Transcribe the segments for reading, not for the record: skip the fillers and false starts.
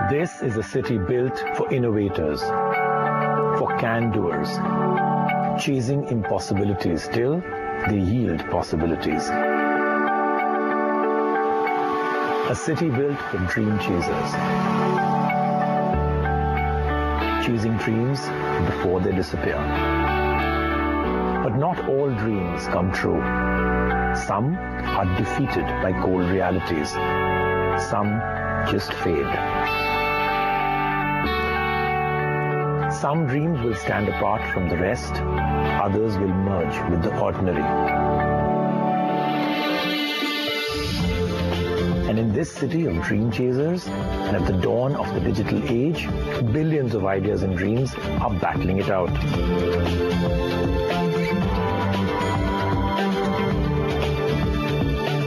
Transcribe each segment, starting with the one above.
This is a city built for innovators, for can-doers, chasing impossibilities till they yield possibilities. A city built for dream chasers, chasing dreams before they disappear. But not all dreams come true. Some are defeated by cold realities. Some just fade. Some dreams will stand apart from the rest. Others will merge with the ordinary. And in this city of dream chasers, and at the dawn of the digital age, billions of ideas and dreams are battling it out.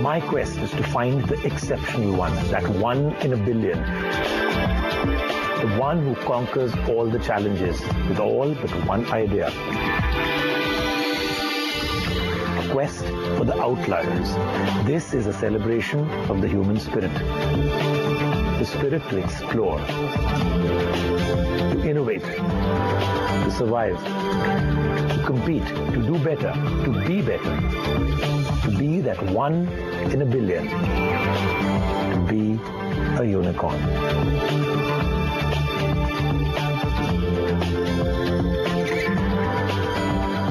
My quest is to find the exceptional one, that one in a billion. The one who conquers all the challenges with all but one idea. A quest for the outliers. This is a celebration of the human spirit. The spirit to explore, to innovate, to survive, to compete, to do better, to be better, to be that one in a billion, to be a unicorn.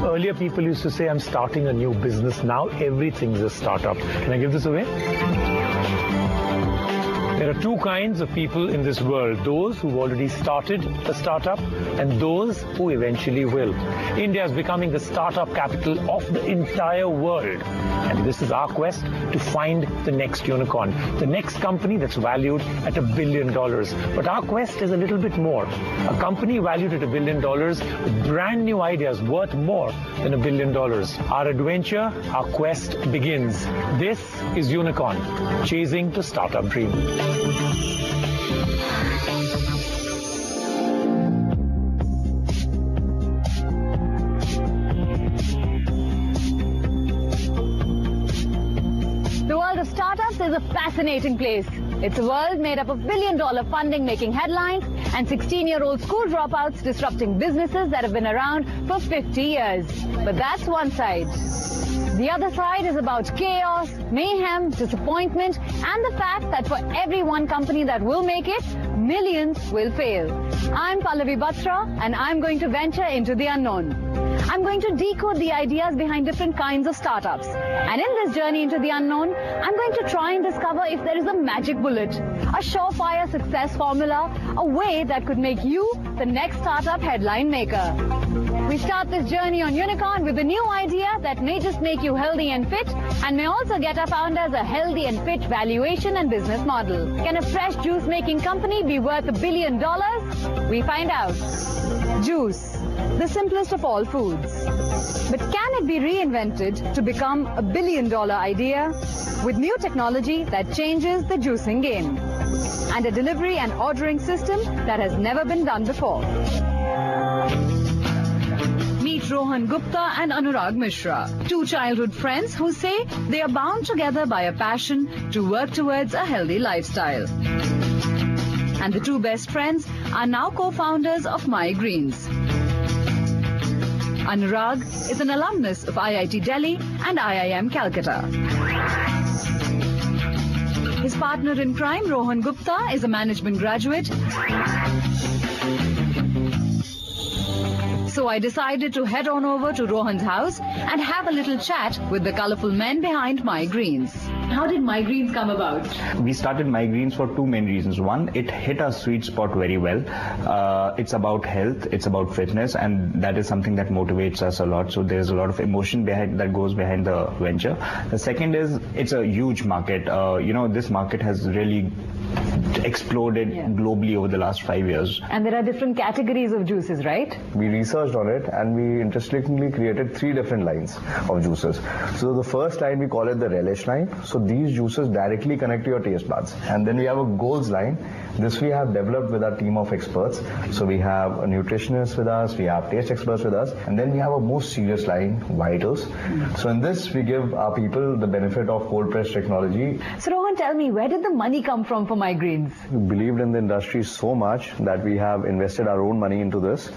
Earlier, people used to say, I'm starting a new business. Now everything's a startup. Can I give this away? There are two kinds of people in this world, those who've already started a startup and those who eventually will. India is becoming the startup capital of the entire world. And this is our quest to find the next unicorn, the next company that's valued at $1 billion. But our quest is a little bit more. A company valued at $1 billion with brand new ideas worth more than $1 billion. Our adventure, our quest begins. This is Unicorn, chasing the startup dream. The world of startups is a fascinating place. It's a world made up of billion-dollar funding making headlines and 16-year-old school dropouts disrupting businesses that have been around for 50 years. But that's one side. The other side is about chaos, mayhem, disappointment, and the fact that for every one company that will make it, millions will fail. I'm Pallavi Batra, and I'm going to venture into the unknown. I'm going to decode the ideas behind different kinds of startups. And in this journey into the unknown, I'm going to try and discover if there is a magic bullet, a surefire success formula, a way that could make you the next startup headline maker. We start this journey on Unicorn with a new idea that may just make you healthy and fit and may also get our founders a healthy and fit valuation and business model. Can a fresh juice making company be worth $1 billion? We find out. Juice, the simplest of all foods. But can it be reinvented to become a $1 billion idea with new technology that changes the juicing game and a delivery and ordering system that has never been done before? Meet Rohan Gupta and Anurag Mishra, two childhood friends who say they are bound together by a passion to work towards a healthy lifestyle. And the two best friends are now co-founders of MyGreens. Anurag is an alumnus of IIT Delhi and IIM Calcutta. His partner in crime, Rohan Gupta, is a management graduate. So I decided to head on over to Rohan's house and have a little chat with the colorful men behind MyGreens. How did MyGreens come about? We started MyGreens for two main reasons. One, it hit our sweet spot very well. It's about health, it's about fitness, and that is something that motivates us a lot. So there's a lot of emotion that goes behind the venture. The second is it's a huge market. This market has really exploded globally over the last 5 years. And there are different categories of juices, right? We researched on it and we interestingly created 3 different lines of juices. So the first line, we call it the relish line. So these juices directly connect to your taste buds. And then we have a goals line This we have developed with our team of experts. So we have a nutritionist with us, we have taste experts with us, and then we have a most serious line, Vitals. So in this, we give our people the benefit of cold press technology. So Rohan, tell me, where did the money come from for migraines? We believed in the industry so much that we have invested our own money into this.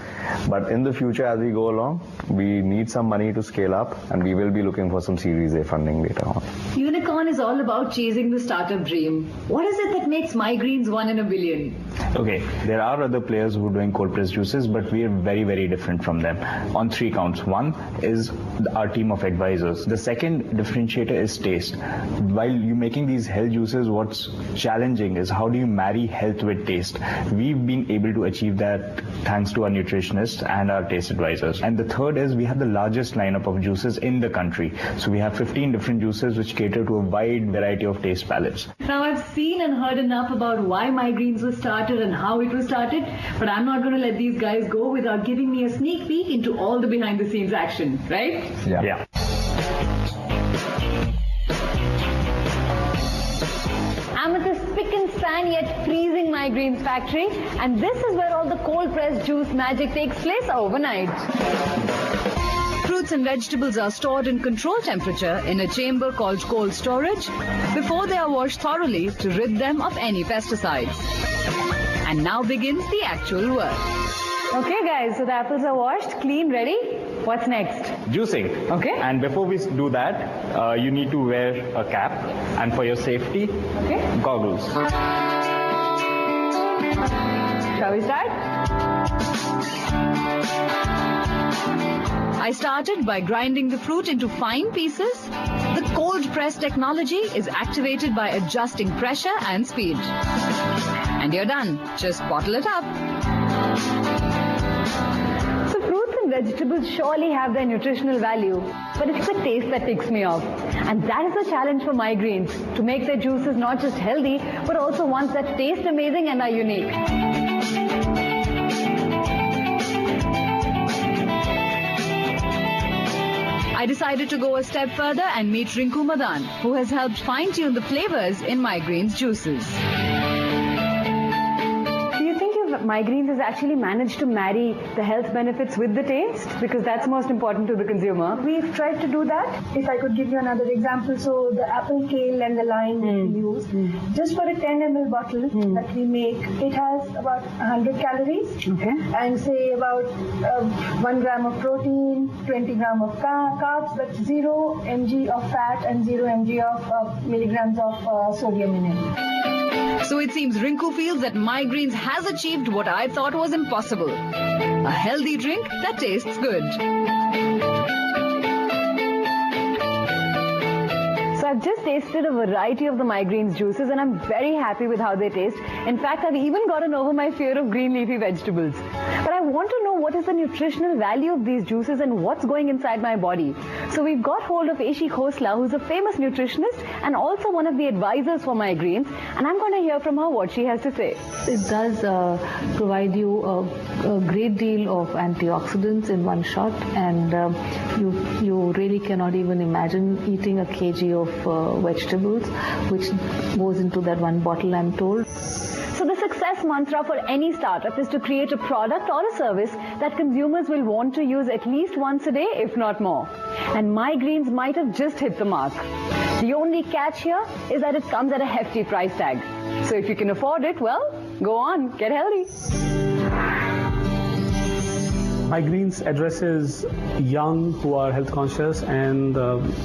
But in the future, as we go along, we need some money to scale up, and we will be looking for some Series A funding later on. Unicorn is all about chasing the startup dream. What is it that makes migraines 1 in a billion? Okay, there are other players who are doing cold press juices, but we are very, very different from them on 3 counts. One is our team of advisors. The second differentiator is taste. While you're making these health juices, what's challenging is how do you marry health with taste? We've been able to achieve that thanks to our nutritionists and our taste advisors. And the third is we have the largest lineup of juices in the country. So we have 15 different juices which cater to a wide variety of taste palettes. Now I've seen and heard enough about why migraines was started and how it was started, but I'm not going to let these guys go without giving me a sneak peek into all the behind the scenes action, right? Yeah. I'm at this spick and span yet freezing migraines factory, and this is where all the cold pressed juice magic takes place overnight. Fruits and vegetables are stored in controlled temperature in a chamber called cold storage before they are washed thoroughly to rid them of any pesticides. And now begins the actual work. Okay guys, so the apples are washed, clean, ready. What's next? Juicing. Okay. And before we do that, you need to wear a cap, and for your safety, goggles. Shall we start? I started by grinding the fruit into fine pieces. The cold press technology is activated by adjusting pressure and speed. And you're done. Just bottle it up. So fruits and vegetables surely have their nutritional value, but it's the taste that ticks me off. And that is the challenge for migraines, to make their juices not just healthy, but also ones that taste amazing and are unique. I decided to go a step further and meet Rinku Madan, who has helped fine-tune the flavors in migraines juices. Do you think your migraines has actually managed to marry the health benefits with the taste? Because that's most important to the consumer. We've tried to do that. If I could give you another example, so the apple, kale and the lime we use, just for a 10 ml bottle that we make, it has about 100 calories and say about 1 gram of protein, 20 gram of carbs, but 0 mg of fat and 0 mg of milligrams of sodium in it. So it seems Rinku feels that migraines has achieved what I thought was impossible. A healthy drink that tastes good. So I've just tasted a variety of the migraines juices and I'm very happy with how they taste. In fact, I've even gotten over my fear of green leafy vegetables. But I want to know what is the nutritional value of these juices and what's going inside my body. So we've got hold of Eshi Khosla, who's a famous nutritionist and also one of the advisors for migraines. And I'm going to hear from her what she has to say. It does provide you a great deal of antioxidants in one shot, and you really cannot even imagine eating a kg of vegetables, which goes into that one bottle, I'm told. So the success mantra for any startup is to create a product or a service that consumers will want to use at least once a day, if not more. And migraines might have just hit the mark. The only catch here is that it comes at a hefty price tag. So if you can afford it, well, go on, get healthy. Migraines addresses young who are health conscious and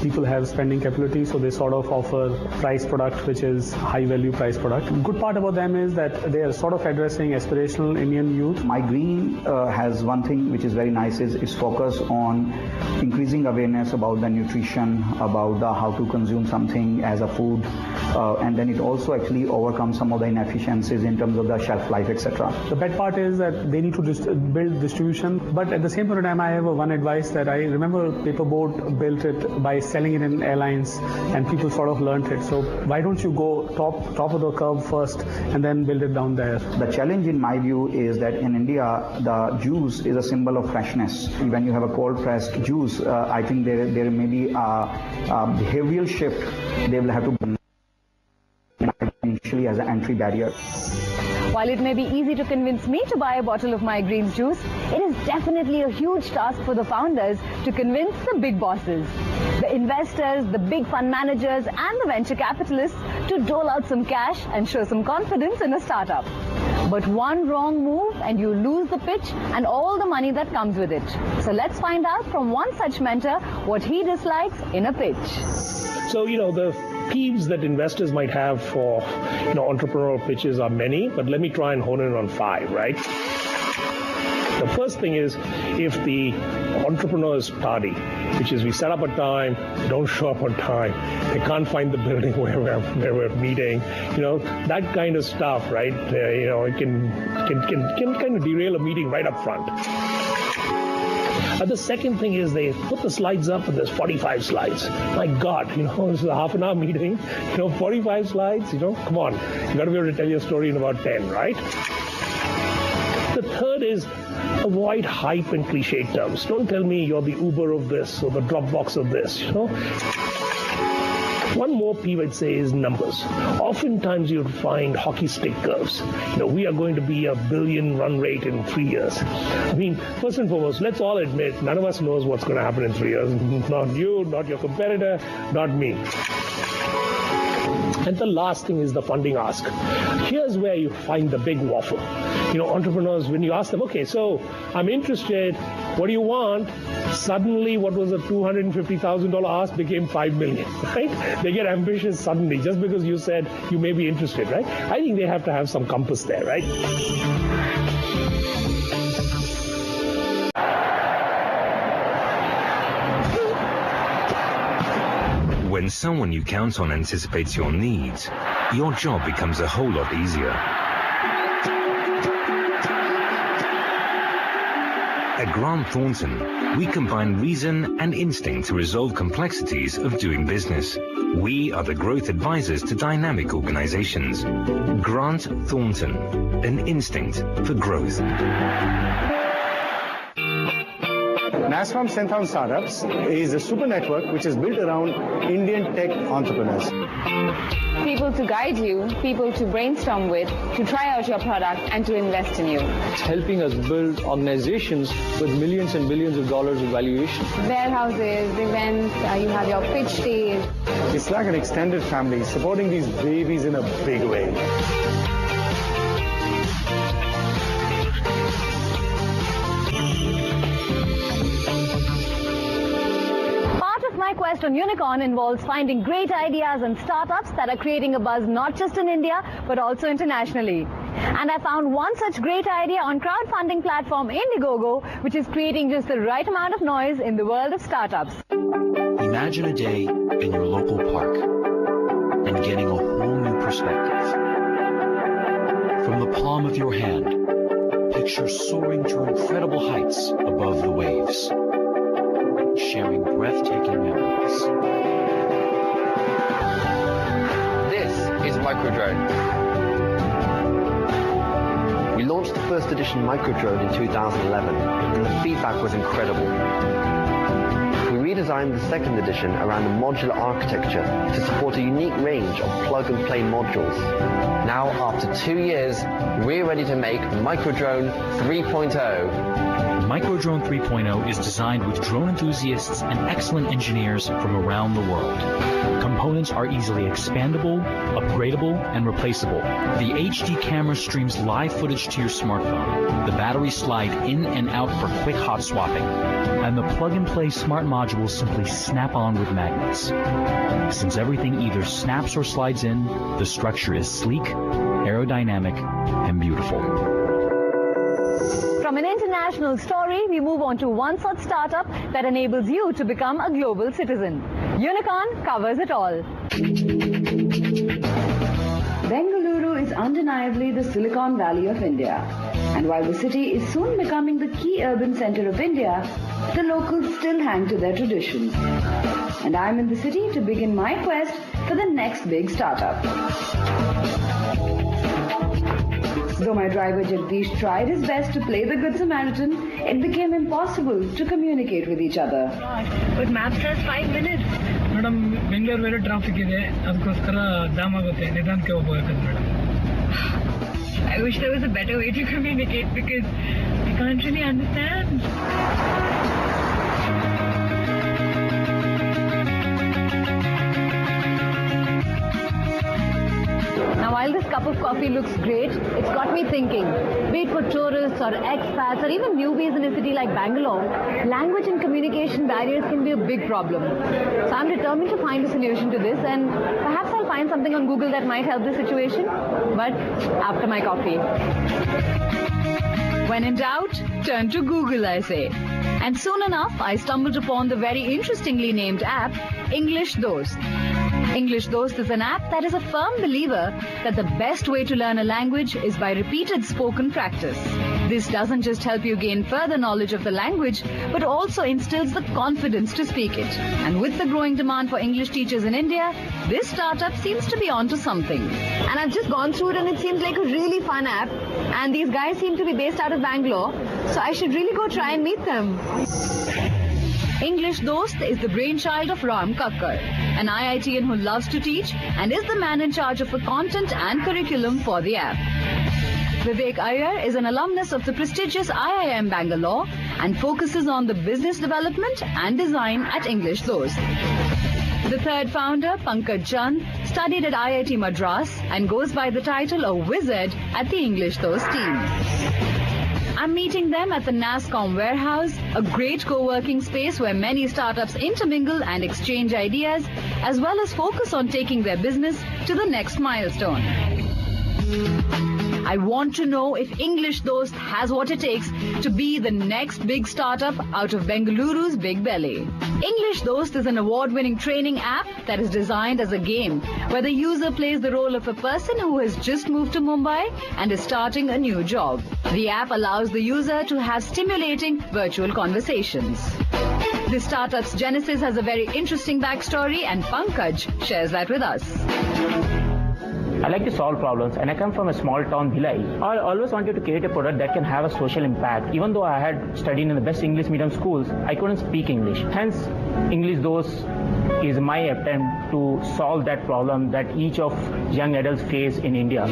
people have spending capability, so they sort of offer price product which is high value price product. Good part about them is that they are sort of addressing aspirational Indian youth. Migraine has one thing which is very nice, is its focus on increasing awareness about the nutrition, about the how to consume something as a food, and then it also actually overcomes some of the inefficiencies in terms of the shelf life, etc. The bad part is that they need to build distribution. But at the same point in time, I have one advice that I remember Paperboat built it by selling it in airlines and people sort of learned it. So why don't you go top of the curve first and then build it down there? The challenge in my view is that in India, the juice is a symbol of freshness. When you have a cold pressed juice, I think there may be a behavioral shift they will have to initially actually as an entry barrier. While it may be easy to convince me to buy a bottle of My Greens juice, it is definitely a huge task for the founders to convince the big bosses, the investors, the big fund managers and the venture capitalists to dole out some cash and show some confidence in a startup. But one wrong move and you lose the pitch and all the money that comes with it. So let's find out from one such mentor what he dislikes in a pitch. So, the peeves that investors might have for, entrepreneurial pitches are many, but let me try and hone in on 5, right? The first thing is if the entrepreneur is tardy, which is we set up a time, don't show up on time, they can't find the building where we're meeting, that kind of stuff, right? It can kind of derail a meeting right up front. The second thing is they put the slides up and there's 45 slides. My God, this is a half an hour meeting, 45 slides, come on. You got to be able to tell your story in about 10, right? The third is avoid hype and cliche terms. Don't tell me you're the Uber of this or the Dropbox of this, One more peeve I'd say is numbers. Oftentimes you'll find hockey stick curves. We are going to be a $1 billion run rate in 3 years. First and foremost, let's all admit, none of us knows what's going to happen in 3 years. Not you, not your competitor, not me. And the last thing is the funding ask. Here's where you find the big waffle. Entrepreneurs, when you ask them, okay, so I'm interested, what do you want? Suddenly what was a $250,000 ask became $5 million, right? They get ambitious suddenly just because you said you may be interested, right? I think they have to have some compass there, right? When someone you count on anticipates your needs, your job becomes a whole lot easier. At Grant Thornton, we combine reason and instinct to resolve complexities of doing business. We are the growth advisors to dynamic organizations. Grant Thornton, an instinct for growth. NASSFAM 10,000 Startups is a super network which is built around Indian tech entrepreneurs. People to guide you, people to brainstorm with, to try out your product and to invest in you. It's helping us build organizations with millions and billions of dollars of valuation. Warehouses, events, you have your pitch days. It's like an extended family supporting these babies in a big way. My quest on Unicorn involves finding great ideas and startups that are creating a buzz not just in India but also internationally. And I found one such great idea on crowdfunding platform Indiegogo, which is creating just the right amount of noise in the world of startups. Imagine a day in your local park and getting a whole new perspective. From the palm of your hand, picture soaring to incredible heights above the waves, sharing breathtaking memories. This is Microdrone. We launched the first edition Microdrone in 2011, and the feedback was incredible. We redesigned the second edition around a modular architecture to support a unique range of plug-and-play modules. Now, after 2 years, we're ready to make Microdrone 3.0. Microdrone 3.0 is designed with drone enthusiasts and excellent engineers from around the world. Components are easily expandable, upgradable, and replaceable. The HD camera streams live footage to your smartphone. The batteries slide in and out for quick hot swapping. And the plug-and-play smart modules simply snap on with magnets. Since everything either snaps or slides in, the structure is sleek, aerodynamic, and beautiful. From an international story, we move on to one such startup that enables you to become a global citizen. Unicorn covers it all. Bengaluru is undeniably the Silicon Valley of India. And while the city is soon becoming the key urban center of India, the locals still hang to their traditions. And I'm in the city to begin my quest for the next big startup. Though my driver Jagdish tried his best to play the Good Samaritan, it became impossible to communicate with each other. But map says 5 minutes. Madam Bengaluru ಬೇರೆ traffic ಇದೆ ಅದಕ್ಕೋಸ್ಕರ jam ಆಗುತ್ತೆ ನಿಧಾನಕ್ಕೆ ಹೋಗಬೇಕು madam. I wish there was a better way to communicate because I can't really understand. Now, while this cup of coffee looks great, it's got me thinking. Be it for tourists or expats or even newbies in a city like Bangalore, language and communication barriers can be a big problem. So I'm determined to find a solution to this, and perhaps I'll find something on Google that might help the situation, but after my coffee. When in doubt, turn to Google, I say. And soon enough, I stumbled upon the very interestingly named app, English Dost. English Dost is an app that is a firm believer that the best way to learn a language is by repeated spoken practice. This doesn't just help you gain further knowledge of the language, but also instills the confidence to speak it. And with the growing demand for English teachers in India, this startup seems to be onto something. And I've just gone through it and it seems like a really fun app. And these guys seem to be based out of Bangalore, so I should really go try and meet them. English Dost is the brainchild of Ram Kakkar, an IITian who loves to teach and is the man in charge of the content and curriculum for the app. Vivek Iyer is an alumnus of the prestigious IIM Bangalore and focuses on the business development and design at English Dost. The third founder, Pankaj Chand, studied at IIT Madras and goes by the title of Wizard at the English Dost team. I'm meeting them at the NASCOM warehouse, a great co-working space where many startups intermingle and exchange ideas, as well as focus on taking their business to the next milestone. I want to know if English Dost has what it takes to be the next big startup out of Bengaluru's big belly. English Dost is an award-winning training app that is designed as a game where the user plays the role of a person who has just moved to Mumbai and is starting a new job. The app allows the user to have stimulating virtual conversations. The startup's genesis has a very interesting backstory, and Pankaj shares that with us. I like to solve problems, and I come from a small town, Bhilai. I always wanted to create a product that can have a social impact. Even though I had studied in the best English medium schools, I couldn't speak English. Hence, English Dost is my attempt to solve that problem that each of young adults face in India.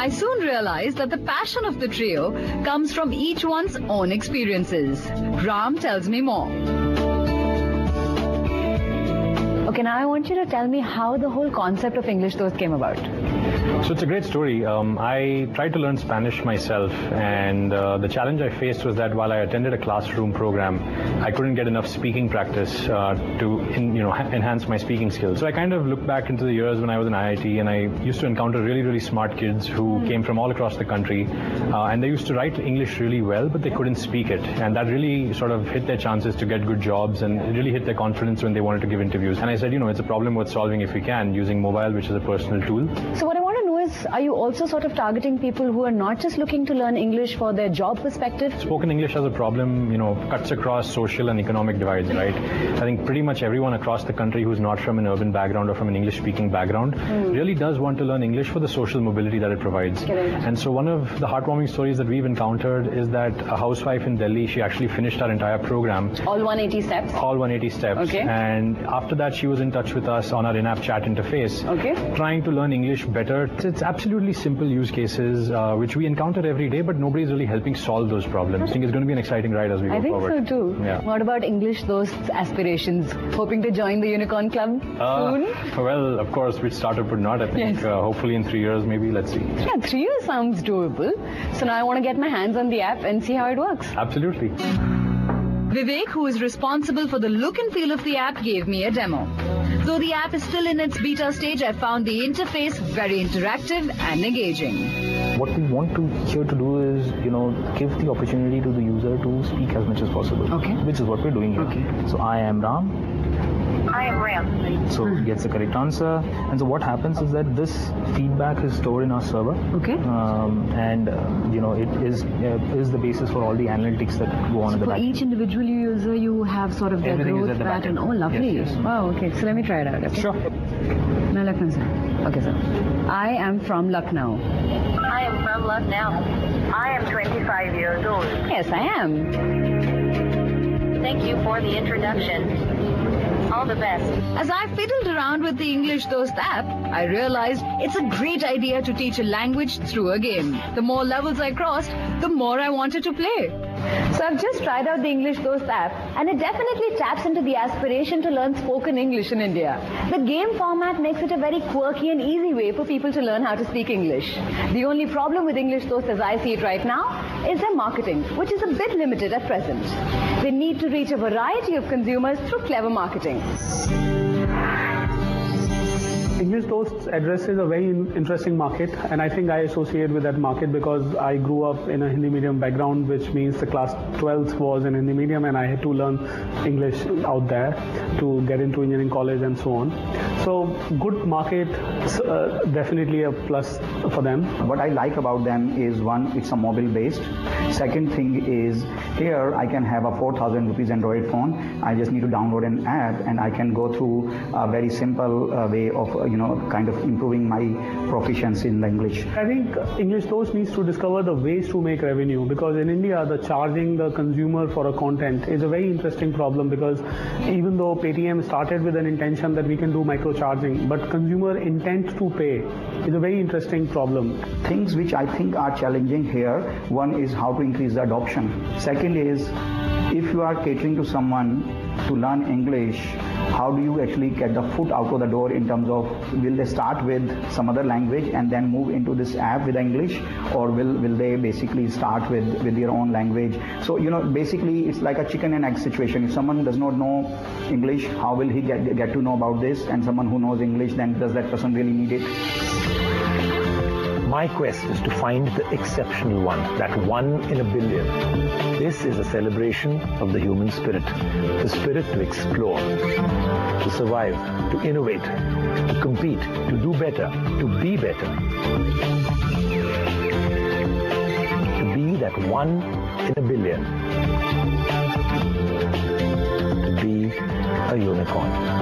I soon realized that the passion of the trio comes from each one's own experiences. Ram tells me more. Okay, now I want you to tell me how the whole concept of English Dost came about. So it's a great story. I tried to learn Spanish myself, and the challenge I faced was that while I attended a classroom program, I couldn't get enough speaking practice to enhance my speaking skills. So I kind of looked back into the years when I was in IIT, and I used to encounter really, really smart kids who came from all across the country, and they used to write English really well, but they couldn't speak it. And that really sort of hit their chances to get good jobs, and it really hit their confidence when they wanted to give interviews. And I said, it's a problem worth solving if we can, using mobile, which is a personal tool. So what I want to know is, are you also sort of targeting people who are not just looking to learn English for their job perspective? Spoken English as a problem, cuts across social and economic divides, right? I think pretty much everyone across the country who's not from an urban background or from an English-speaking background really does want to learn English for the social mobility that it provides. Correct. And so one of the heartwarming stories that we've encountered is that a housewife in Delhi, she actually finished our entire program. All 180 steps? All 180 steps. Okay. And after that, she was in touch with us on our in-app chat interface. Okay. Trying to learn English better. It's absolutely simple use cases which we encounter every day, but nobody's really helping solve those problems. I think it's going to be an exciting ride as we go forward. I think so too. Yeah. What about English Dost's aspirations? Hoping to join the Unicorn Club soon? Well, of course, which startup would not? I think hopefully in 3 years, maybe. Let's see. Yeah, 3 years sounds doable. So now I want to get my hands on the app and see how it works. Absolutely. Vivek, who is responsible for the look and feel of the app, gave me a demo. Though the app is still in its beta stage, I found the interface very interactive and engaging. What we want here to do is, give the opportunity to the user to speak as much as possible. Okay. Which is what we're doing here. Okay. So I am Ram. I am Ram. So he gets the correct answer. And so what happens is that this feedback is stored in our server. Okay. It is the basis for all the analytics that go on in the back. For each individual user, you have sort of their growth pattern. Oh, lovely. Yes. Wow, okay. So let me try it out. Okay? Sure. No, Lucknow, sir. Okay, sir. I am from Lucknow. I am from Lucknow. I am 25 years old. Yes, I am. Thank you for the introduction. All the best. As I fiddled around with the English Dost app, I realized it's a great idea to teach a language through a game. The more levels I crossed, the more I wanted to play. So I've just tried out the English Dost app, and it definitely taps into the aspiration to learn spoken English in India. The game format makes it a very quirky and easy way for people to learn how to speak English. The only problem with English Dost as I see it right now is their marketing, which is a bit limited at present. They need to reach a variety of consumers through clever marketing. English Dost addresses a very interesting market, and I think I associate with that market because I grew up in a Hindi medium background, which means the class 12th was in Hindi medium, and I had to learn English out there to get into engineering college and so on. So good market, definitely a plus for them. What I like about them is, one, it's a mobile based. Second thing is, here I can have a 4,000 rupees Android phone. I just need to download an app and I can go through a very simple way of kind of improving my proficiency in the English. I think English Dost needs to discover the ways to make revenue, because in India the charging the consumer for a content is a very interesting problem, because even though Paytm started with an intention that we can do microcharging, but consumer intent to pay is a very interesting problem. Things which I think are challenging here, one is how to increase the adoption. Second is, if you are catering to someone to learn English, how do you actually get the foot out of the door in terms of, will they start with some other language and then move into this app with English, or will they basically start with their own language? So, basically it's like a chicken and egg situation. If someone does not know English, how will he get to know about this? And someone who knows English, then does that person really need it? My quest is to find the exceptional one, that one in a billion. This is a celebration of the human spirit, the spirit to explore, to survive, to innovate, to compete, to do better, to be better. To be that one in a billion. To be a unicorn.